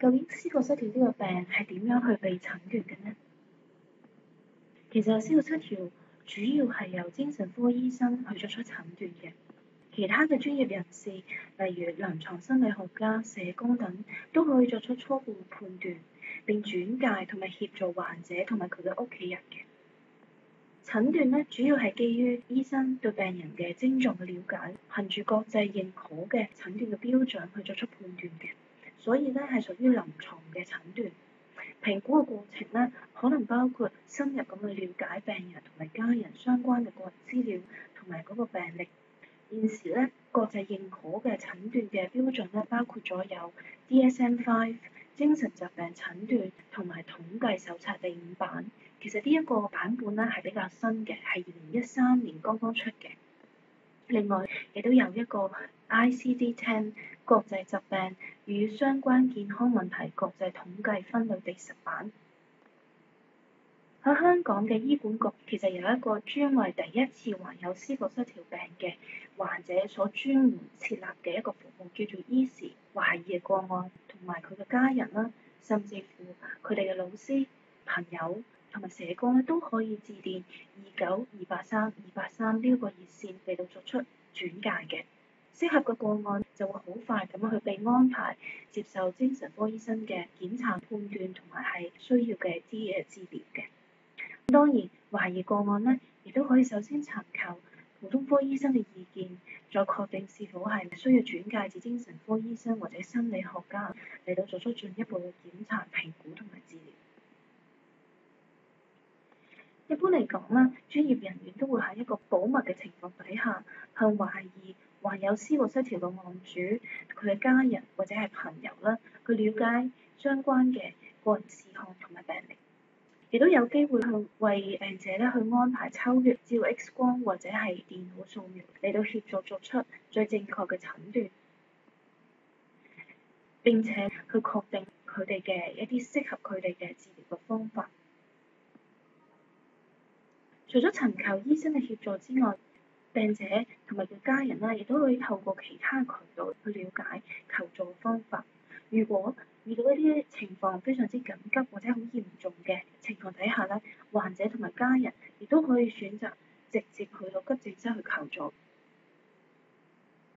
究竟思覺失調呢個病係點樣去被診斷嘅呢？其實思覺失調主要係由精神科醫生去作出診斷嘅，其他嘅專業人士，例如臨床心理學家、社工等，都可以作出初步判斷，並轉介同埋協助患者同埋佢嘅屋企人嘅。診斷呢，主要係基於醫生對病人嘅症狀嘅了解，憑住國際認可嘅診斷嘅標準去作出判斷嘅，所以呢係屬於臨床嘅診斷。評估嘅過程呢，可能包括深入咁去了解病人同埋家人相關嘅個人資料同埋嗰個病歷。現時呢，國際認可嘅診斷嘅標準呢，包括咗有 DSM-5 精神疾病診斷同埋統計手冊第5版。其實呢一個版本呢係比較新嘅，係2013年剛剛出嘅。另外，亦都有一個 ICD-10 國際疾病與相關健康問題國際統計分類第10版。喺香港嘅醫管局其實有一個專為第一次患有思覺失調病嘅患者所專門設立嘅一個服務，叫做 Easy 懷疑嘅個案，同埋佢嘅家人啦，甚至乎佢哋嘅老師、朋友同埋社工咧，都可以致電29-283-283呢個熱線嚟到作出轉介嘅。適合嘅個案就會好快咁去被安排接受精神科醫生嘅檢查判斷同埋係需要嘅治療嘅。當然，懷疑個案呢，亦都可以首先尋求普通科醫生嘅意見，再確定是否係需要轉介至精神科醫生或者心理學家嚟到作出進一步嘅檢查、評估同埋治療。一般嚟講啦，專業人員都會喺一個保密嘅情況底下，向懷疑患有思覺失調嘅案主、佢嘅家人或者係朋友啦，去了解相關嘅個人事項同埋病歷。亦都有機會去為病者咧去安排抽血、照 X 光或者係電腦掃描嚟到協助作出最正確嘅診斷，並且去確定佢哋嘅一啲適合佢哋嘅治療嘅方法。除咗尋求醫生嘅協助之外，病者同埋佢家人咧，亦都可以透過其他渠道去了解求助嘅方法。如果遇到一啲情況非常之緊急或者好嚴重嘅情況底下咧，患者同埋家人亦都可以選擇直接去到急症室去求助。